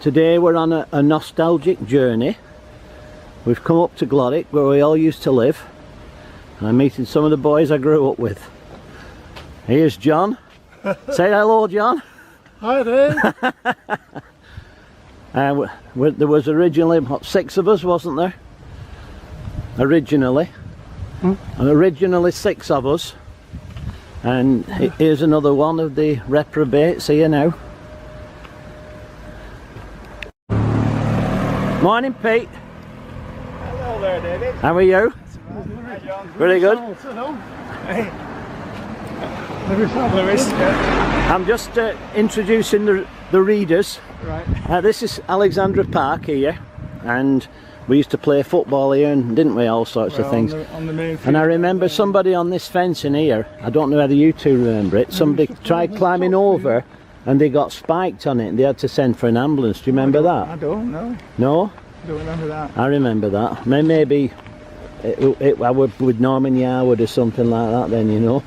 Today we're on a nostalgic journey. We've come up to Glodwick where we all used to live. And I'm meeting some of the boys I grew up with. Here's John. Say hello, John. Hi there. There was originally, what, 6 of us, wasn't there? Originally. Originally 6 of us. And here's another one of the reprobates here now. Morning, Pete. Hello there, David. How are you? Hi, John. Very good. Hey. I'm just introducing the readers. Right. This is Alexandra Park here, and we used to play football here, and didn't we, all sorts of things. On the main field. And I remember somebody on this fence in here, I don't know whether you two remember it, somebody tried climbing over and they got spiked on it and they had to send for an ambulance. Do you remember that? I don't know. No? I don't remember that. I remember that. Maybe I would with Norman Yarwood or something like that then, you know.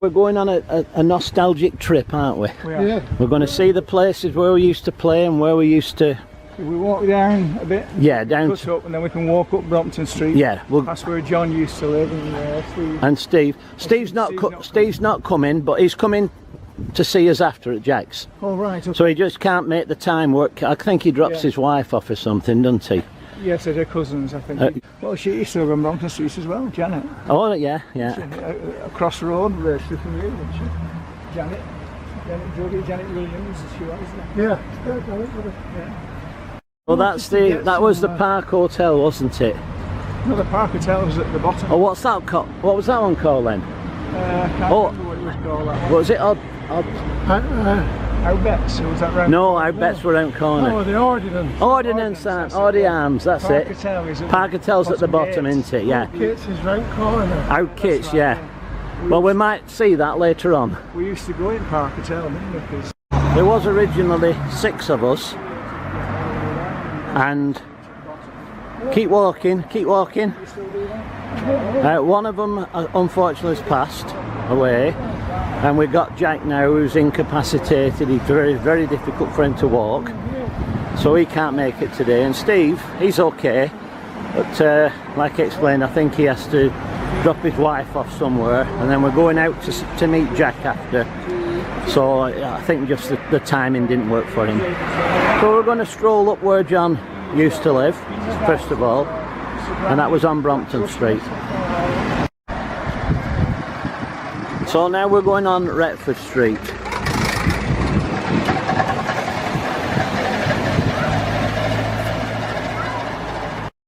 We're going on a nostalgic trip, aren't we? We are. Yeah. We're going to see the places where we used to play and where we used to... Should we walk down a bit? Yeah, down... Cut up and then we can walk up Brompton Street. Yeah. That's where John used to live and Steve. Steve's not coming, but he's coming to see us after at Jack's. Oh, right. Okay. So he just can't make the time work. I think he drops his wife off or something, doesn't he? Yes, they're cousins, I think. Well, she used to live on Brompton Street as well, Janet. Oh, yeah, yeah. Across the road, she's from you, isn't she? Janet Janet Williams, she was, isn't it? Yeah. Well, that was the Park Hotel, wasn't it? No, the Park Hotel was at the bottom. Oh, what's that called? What was that one called then? Can't remember what it was called. That one. Was it Odd? Outbets, was that right? No, I bets were out corner. Oh, the Ordnance. Ordnance, Audi Arms, that's Park it. Hotel is Park Hotel's at the bottom, isn't it? Yeah. Kids is round corner. Out Kits, right, yeah. Well, we might see that later on. We used to go in Park Hotel, didn't we? 'Cause There was originally 6 of us. And keep walking. One of them unfortunately has passed away, and we've got Jack now who's incapacitated. He's very, very difficult for him to walk, so he can't make it today. And Steve, he's okay, but like I explained, I think he has to drop his wife off somewhere, and then we're going out to meet Jack after. So I think just the timing didn't work for him. So we're going to stroll up where John used to live, first of all, and that was on Brompton Street. So now we're going on Retford Street.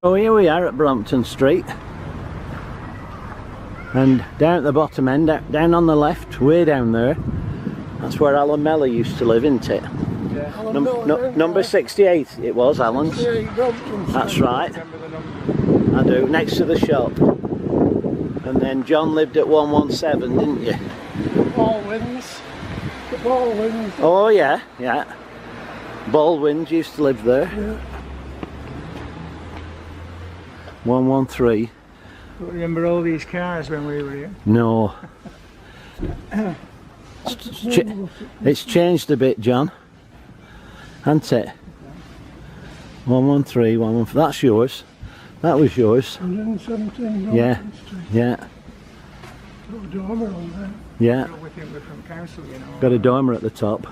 So here we are at Brompton Street, and down at the bottom end, down on the left, way down there, that's where Alan Mellor used to live, isn't it? yeah. Number 68 it was, Alan's. That's right. I do, next to the shop. And then John lived at 117, didn't you? The Baldwins. Oh yeah, yeah. Baldwins used to live there. Yeah. 113. Remember all these cars when we were here? No. It's changed a bit, John. Hasn't it? 113, 114. That's yours. That was yours. 117. Yeah. Yeah. Got a dormer on there. Yeah. We're from council, you know. Got a dormer at the top.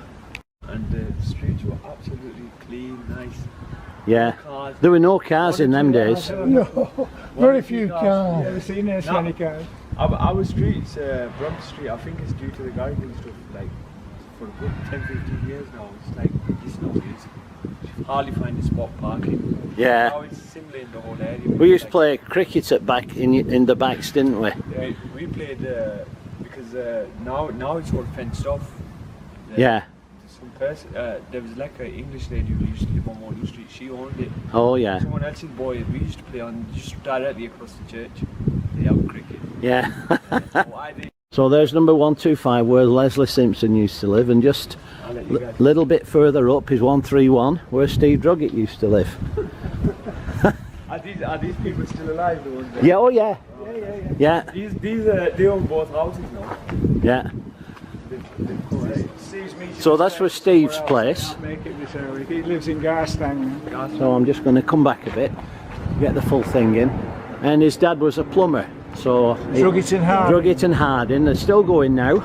And the streets were absolutely clean, nice. Yeah. Cars. There were no cars in them days. No, very few cars. Never seen this many cars. Our streets, Brompton Street, I think it's due to the gardening stuff, like for a good 10-15 years now. It's like, it's no use. You hardly find a spot parking. Yeah. Now it's similar in the whole area. We used to play cricket at back in the backs, didn't we? Yeah, we played because now it's all fenced off. Yeah. Some person, there was like an English lady who used to live on Oldham Street. She owned it. Oh yeah. Someone else's boy. We used to play on just directly across the church. They have cricket. Yeah. So I did. So there's number 125 where Leslie Simpson used to live, and just I'll let you guys. little bit further up is 131 where Steve Druggett used to live. Are these people still alive? The ones that... Yeah, oh yeah. Yeah. These they own both houses now. Yeah. Same Steve's meeting. So that's where Steve's place. Can't make it this early. He lives in Garstang. So I'm just going to come back a bit, get the full thing in. And his dad was a plumber, so Druggett and Harding. Druggett and Harding. They're still going now.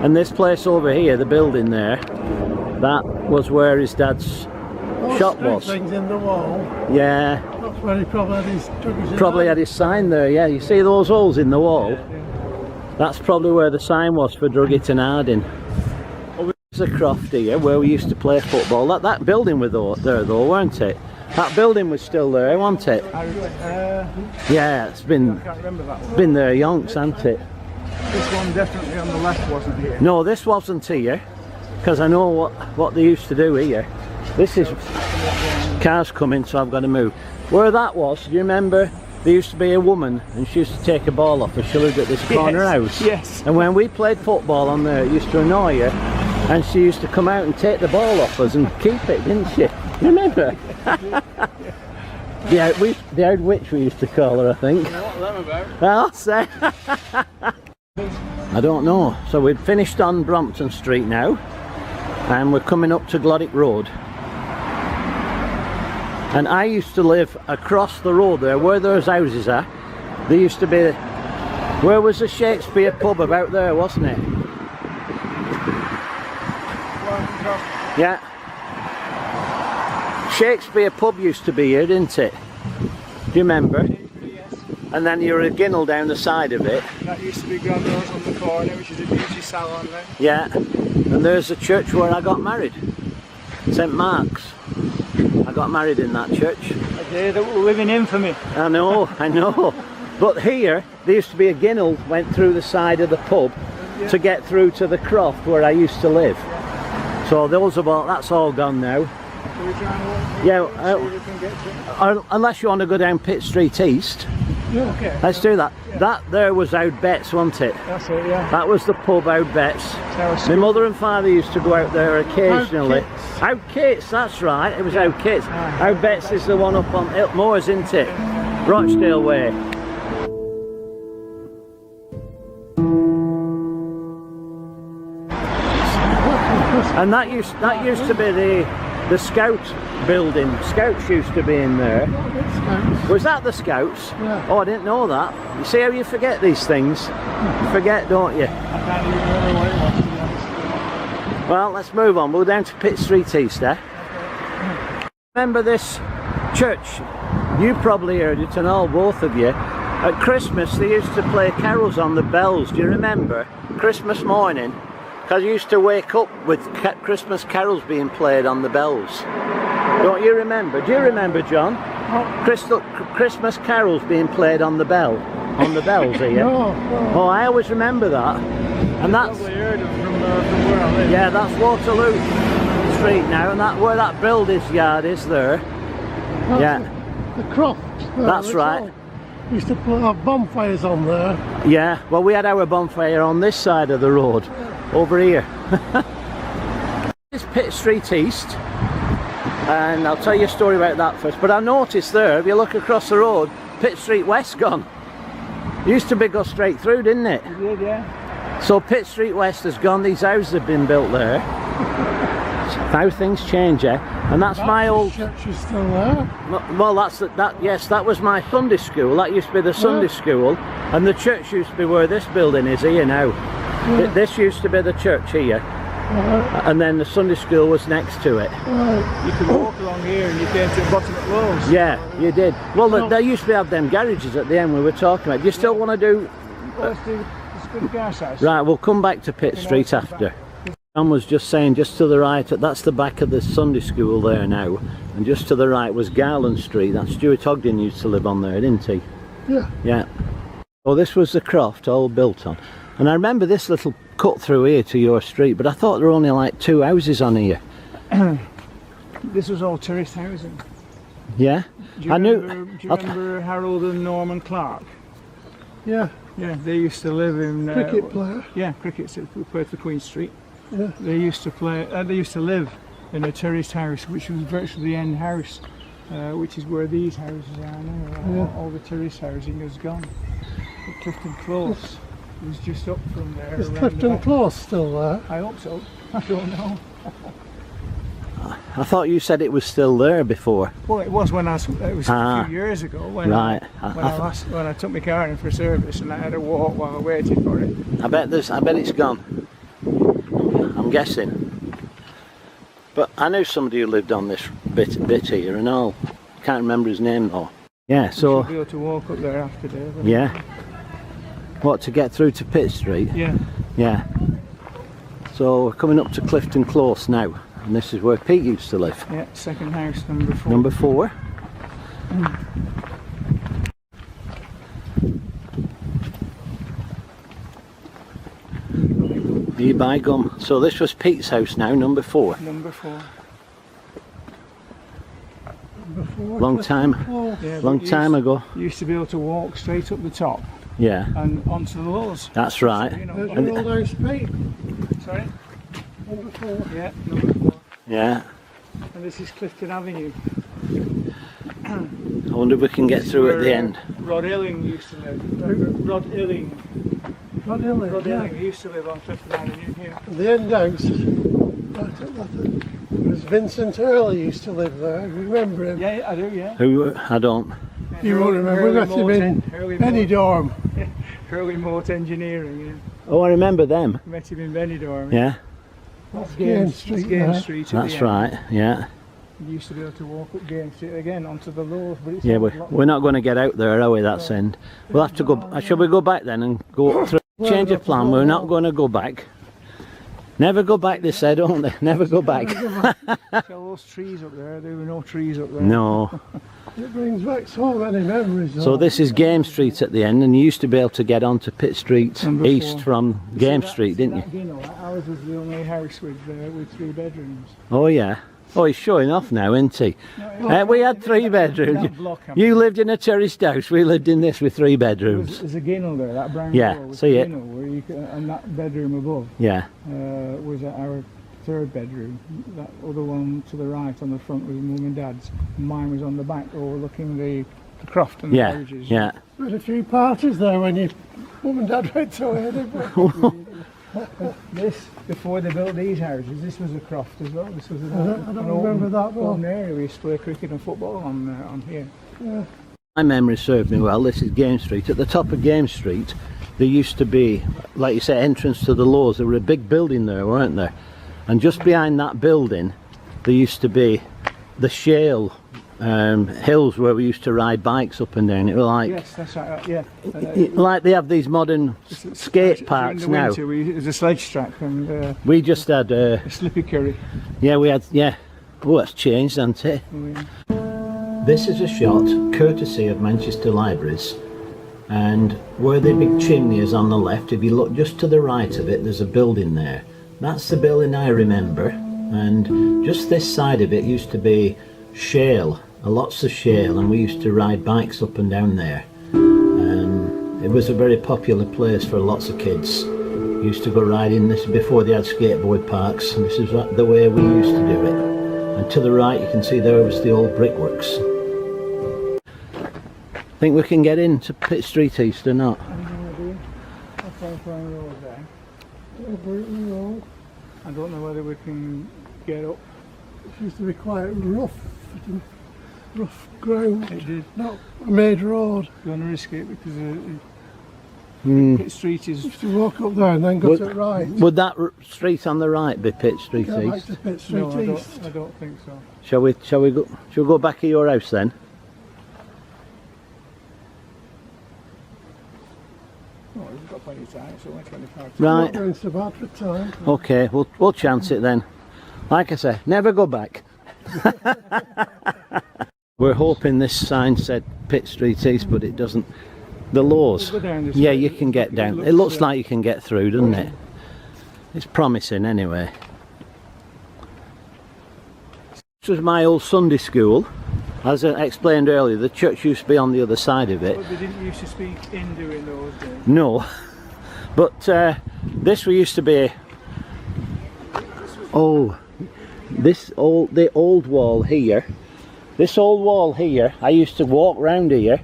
And this place over here, the building there, that was where his dad's shop was. Things in the wall. Yeah, That's where he probably had his Druggett. probably had his sign there. Yeah, you see those holes in the wall? That's probably where the sign was for Druggett and Harding. There's a croft here where we used to play football. That building was there though, weren't it? That building was still there, wasn't it? Yeah, it's been I can't remember that one. been there yonks, hasn't it? This one definitely on the left wasn't here. No, this wasn't here, because I know what they used to do here. This is cars coming, so I've got to move. Where that was, do you remember? There used to be a woman, and she used to take a ball off her. She lived at this corner house. Yes. And when we played football on there, it used to annoy her, and she used to come out and take the ball off us and keep it, didn't she? You remember? The old witch we used to call her, I think. You know what them about? I'll say. I don't know. So we've finished on Brompton Street now, and we're coming up to Glodwick Road. And I used to live across the road there, where those houses are. There used to be, where was the Shakespeare pub? About there, wasn't it? Yeah. Shakespeare pub used to be here, didn't it? Do you remember? And then you were a ginnel down the side of it. That used to be Grandma's on the corner, which is a beauty salon there. Yeah. And there's the church where I got married. St. Mark's. I got married in that church. A day that will live in infamy. I know, I know. But here, there used to be a ginnel went through the side of the pub to get through to the croft where I used to live. So that's all gone now. So we're trying to walk Yeah, see if we can get to. unless you want to go down Pitt Street East. Yeah. Okay. Let's do that. That there was Out Betts, wasn't it? That's it, yeah. That was the pub, Out Betts. My mother and father used to go out there occasionally. Out Kits, that's right. It was Out Kits. Out Betts is the one up on Iltmoors, isn't it? Rochdale Way. And that used to be the Scout building. Scouts used to be in there. Was that the Scouts? Yeah. Oh, I didn't know that. You see how you forget these things? You forget, don't you? I can't even remember what it was, to be honest. Well, let's move on. We're down to Pitt Street East, eh? Remember this church? You probably heard it, and all, both of you. At Christmas, they used to play carols on the bells. Do you remember? Christmas morning. Because I used to wake up with Christmas carols being played on the bells. Don't you remember? Do you remember, John? Christmas carols being played on the bells here. No. Oh, I always remember that. And that's Probably heard of from where I live. yeah, that's Waterloo Street now, and where that builder's yard is there. Yeah, The croft. That's right. We used to have bonfires on there. yeah. Well, we had our bonfire on this side of the road, over here. It's Pitt Street East, and I'll tell you a story about that first. But I noticed there, if you look across the road, Pitt Street West gone. It used to go straight through, didn't it? It did, yeah. So Pitt Street West has gone. These houses have been built there. How things change, eh? And that's my old. Church is still there. Well, yes, that was my Sunday school. That used to be the Sunday school, and the church used to be where this building is here now. This used to be the church here, and then the Sunday school was next to it. You could walk along here and you came to the bottom of Lowe's. Yeah, you did. Well, they used to have them garages at the end we were talking about. Do you still want to do? Well, let's do the good gas house. Right, we'll come back to Pitt Street after. John was just saying, just to the right, that's the back of the Sunday school there now, and just to the right was Garland Street. That's Stuart Ogden used to live on there, didn't he? Yeah. Yeah. Well, this was the croft all built on, and I remember this little cut through here to your street, but I thought there were only like 2 houses on here. This was all tourist housing. Yeah. Do you remember Harold and Norman Clark? Yeah. Yeah, they used to live in Cricket player. Yeah, cricket. So we played for Queen Street. Yeah. They used to play. They used to live in a terraced house, which was virtually the end house, which is where these houses are now. Yeah. All the terrace housing is gone. Clifton Close. It was just up from there. Is around the Clifton back. Close still there? I hope so. I don't know. I thought you said it was still there before. Well, it was when it was a few years ago when Right. when I took my car in for service and I had to walk while I waited for it. I bet it's gone. I'm guessing. But I knew somebody who lived on this bit here and all. Can't remember his name though. Yeah, so Should be able to walk up there after day. yeah. What, to get through to Pitt Street? Yeah. Yeah. So we're coming up to Clifton Close now, and this is where Pete used to live. Yeah. Second house, number 4. Number 4. You buy gum. So this was Pete's house now, number 4. Number 4. Before Long Clifton time. Close. Yeah, Long but time ago. You used to be able to walk straight up the top Yeah, and onto the lows. that's right. You know, There's And- your old house, Pete. sorry? Number 4. Yeah, number 4. Yeah. And this is Clifton Avenue. I wonder if we can get through at the Where, end. Rod Illing used to live. Rod Illing. Rod Hill, Rod yeah. Illing used to live on Clifton Avenue here. The end house. Was Vincent Hurley used to live there. Remember him? Yeah, I do, yeah. Who? I don't. You won't remember. We met him in Benidorm. Hurley Moat Engineering, yeah. Oh, I remember them. Met him in Benidorm. Yeah, That's Game Street Game there. Street. at that's the end. right. Yeah. You used to be able to walk up Game Street again onto the lows, but it's Yeah, all blocked. we're not going to get out there, are we, that's end? We'll have to go, shall we go back then and go through? Change of plan, we're not going to go back. Never go back, they said, don't they? Never go back. See all those trees up there? There were no trees up there. No. It brings back so many memories. So though. this is Game Street at the end, and you used to be able to get onto Pitt Street Number east 4. from See Game that- Street, see didn't you? that Guinness? Ours was the only house with 3 bedrooms. Oh yeah. Oh, he's showing off now, isn't he? We had 3 bedrooms. That block, I mean. You lived in a terraced house, we lived in this with 3 bedrooms. There's a ginnel there, that brown Yeah, door was see a it. ginnel where you could, and that bedroom above Yeah. was our 3rd bedroom. That other one to the right on the front was Mum and Dad's. Mine was on the back overlooking the croft and the Yeah. carriages. Yeah. We had a few parties there when your mum and dad went away, didn't we? This, before they built these houses, this was a croft as well. This was I don't remember that one. open area. We used to play cricket and football on here. My memory served me well. This is Game Street. At the top of Game Street, there used to be, like you say, entrance to the Lows. There were a big building there, weren't there? And just behind that building, there used to be the shale hills where we used to ride bikes up and down. It was like, Yes, that's right. Yeah. like they have these modern skate parks During the now. winter, it was a sledge track and We just had, a slippy curry. yeah, we had, yeah. Oh, that's changed, hasn't it? This is a shot courtesy of Manchester Libraries, and where the big chimney is on the left, if you look just to the right of it, there's a building there. That's the building I remember, and just this side of it used to be shale, lots of shale, and we used to ride bikes up and down there. It was a very popular place for lots of kids. Used to go riding this before they had skateboard parks, and this is the way we used to do it. And to the right you can see there was the old brickworks. Think we can get into Pitt Street East or not? I don't know whether we can get up. It used to be quite rough ground, It did. not a made road. Going to risk it because Hmm. Pitt Street is. Used to walk up there and then go Would- to the right. Would that street on the right be Pitt Street Go back East? to Pitt Street No, East. I don't think so. Shall we go back to your house then? No, we've got plenty of time. It's only 25. Right. Not going so bad for time. Okay, we'll chance it then. Like I say, never go back. We're hoping this sign said Pitt Street East, but it doesn't. The Lows. We'll go down this Yeah, way. you can get down. It looks like you can get through, doesn't it? It's promising anyway. This was my old Sunday school. As I explained earlier, the church used to be on the other side of it. But they didn't used to speak Hindu in those days. No, but this used to be. Oh, the old wall here. This old wall here. I used to walk round here.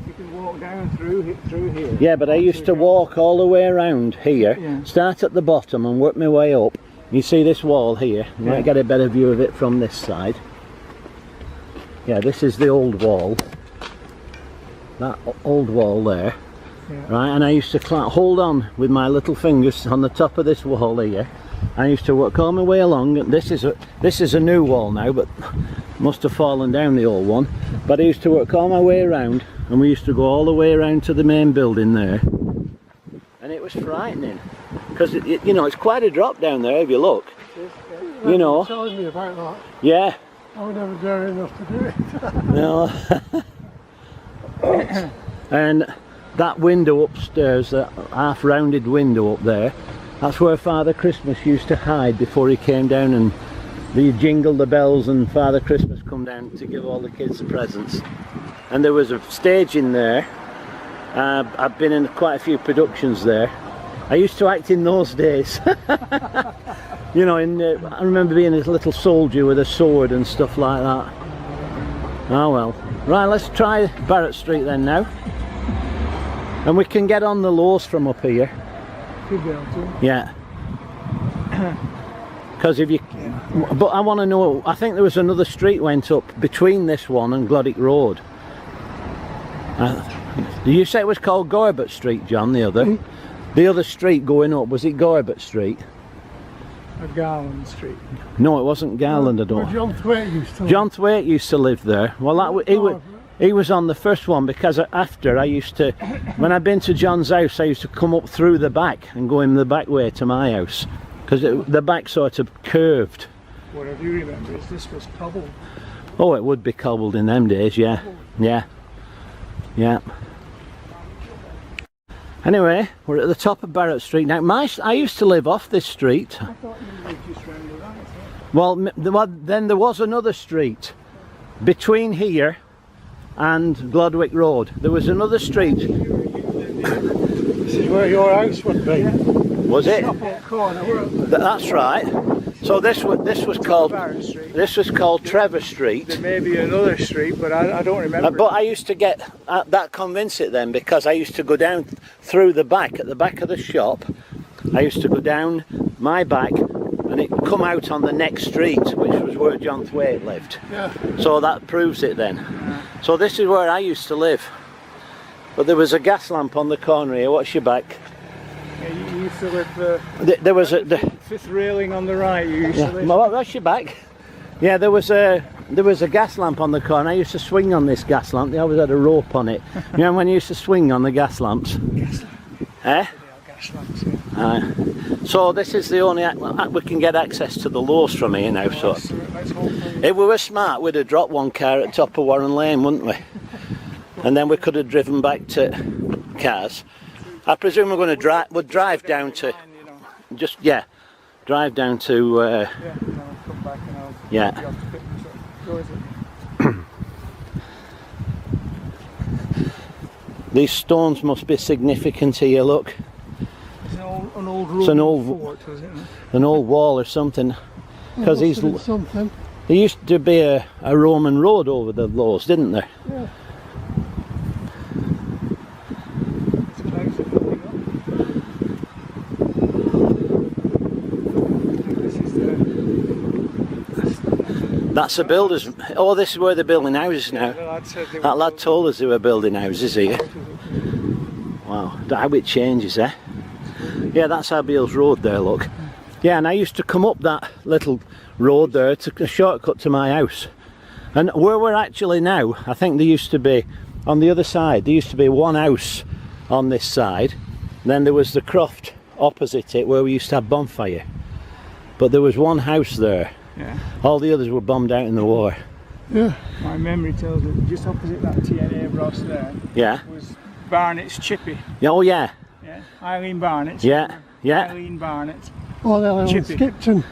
You can walk down down through here. Yeah, but I used to walk all the way around here, Yeah. start at the bottom and work my way up. You see this wall here? You might get a better view of it from this side. Yeah, this is the old wall. That old wall there. Yeah. Right, and I used to hold on with my little fingers on the top of this wall here. I used to work all my way along. This is a new wall now, but must have fallen down, the old one. But I used to work all my way around, and we used to go all the way around to the main building there. And it was frightening, because you know, it's quite a drop down there if you look. You know. Telling me about that. Yeah. I would never dare enough to do it. No. And that window upstairs, that half-rounded window up there, that's where Father Christmas used to hide before he came down, and you jingle the bells and Father Christmas come down to give all the kids the presents. And there was a stage in there. I've been in quite a few productions there. I used to act in those days. You know, I remember being a little soldier with a sword and stuff like that. Oh well. Right, let's try Barrett Street then now. And we can get on the Lowes from up here. Could be able to. Yeah. Because if you... But I want to know, I think there was another street went up between this one and Glodwick Road. Did you say it was called Gorbert Street, John, the other? The other street going up, was it Gorbert Street? A Garland Street. No, it wasn't Garland, I don't. Where John Thwaite used to live. John Thwaite used to live there. Well, he was on the first one, because after I used to, when I'd been to John's house, I used to come up through the back and go in the back way to my house, because the back sort of curved. What I do remember is this was cobbled. Oh, it would be cobbled in them days, yeah. Yeah. Yeah. Anyway, we're at the top of Barrett Street now. I used to live off this street. I thought you lived just round the right. Well, then there was another street between here and Glodwick Road. There was another street. This is where your house would be. Was it? Top corner. That's right. So this was called Barrett Street. this was called Trevor Street. There may be another street, but I don't remember. But I used to get that convinced it then, because I used to go down through the back, at the back of the shop. I used to go down my back, and it come out on the next street, which was where John Thwaite lived. Yeah. So that proves it then. So this is where I used to live. But there was a gas lamp on the corner here. What's your back? Yeah, you used to live There was a... fifth railing on the right. You used Yeah, to live. well, that's your back. Yeah, there was a gas lamp on the corner. I used to swing on this gas lamp. They always had a rope on it. You know when you used to swing on the gas lamps? Gas lamp. Eh? Gas lamps, yeah. So this is the only we can get access to the Lowes from here now. So Let's hope if we were smart, we'd have dropped one car at the top of Warren Lane, wouldn't we? And then we could have driven back to cars. I presume we're going to drive. We'll drive down to drive down to. yeah, and I'll come back and I'll Yeah. be able to pick this up. Go, is it? These stones must be significant here. Look, It's an old It's an Roman old- fort, was it? an old wall or something. Because Must have been something. there used to be a Roman road over the Lowes, didn't there? Yeah. It's clouds are building up. This is That's a builder's. Oh, this is where they're building houses now. the lad said they That were lad told us they were building houses here. Wow, how it changes, eh? Yeah, that's Abiel's Road there, look. Yeah, and I used to come up that little road there, to a shortcut to my house. And where we're actually now, I think there used to be, on the other side, there used to be one house on this side. Then there was the croft opposite it where we used to have bonfire. But there was one house there. Yeah. All the others were bombed out in the war. Yeah. My memory tells me just opposite that TNA Ross there Yeah. was Barnett's Chippy. Yeah, oh yeah. Yeah. Eileen Barnett. Yeah. Yeah. Eileen Barnett. Oh, they live in Chippy. Skipton.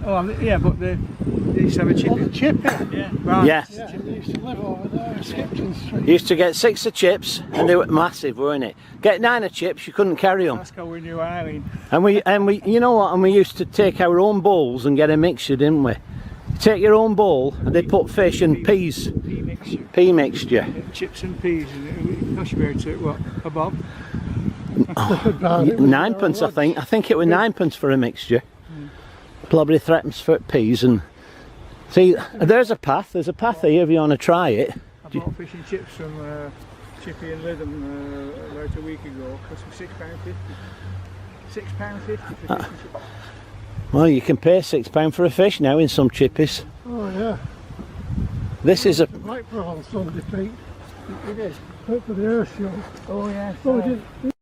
Oh, yeah, but they used to have a Oh, chippy. the Chippy. Yeah. Barnett's Yeah. Yeah, Chippy. they used to live over there, Skipton Street. You used to get 6 of chips, and they were massive, weren't it? Get 9 of chips, you couldn't carry them. That's how we knew Eileen. And we, you know what? And we used to take our own bowls and get a mixture, didn't we? Take your own bowl, and they put fish and peas, Pea mixture. pea mixture. Chips and peas. And I should be able to, what, a bob? Ninepence, I think. I think it was ninepence for a mixture. Probably threepence for peas. And see, there's a path. There's a path here if you want to try it. I bought fish and chips from Chippy and Lytham about a week ago. Cost me £6.50. £6.50 for fish and chips. Well, you can pay £6 for a fish now in some chippies. Oh yeah. This is a. Blackpool on Sunday, Pete. You did? Went for the air show. Oh yeah. Oh, we did.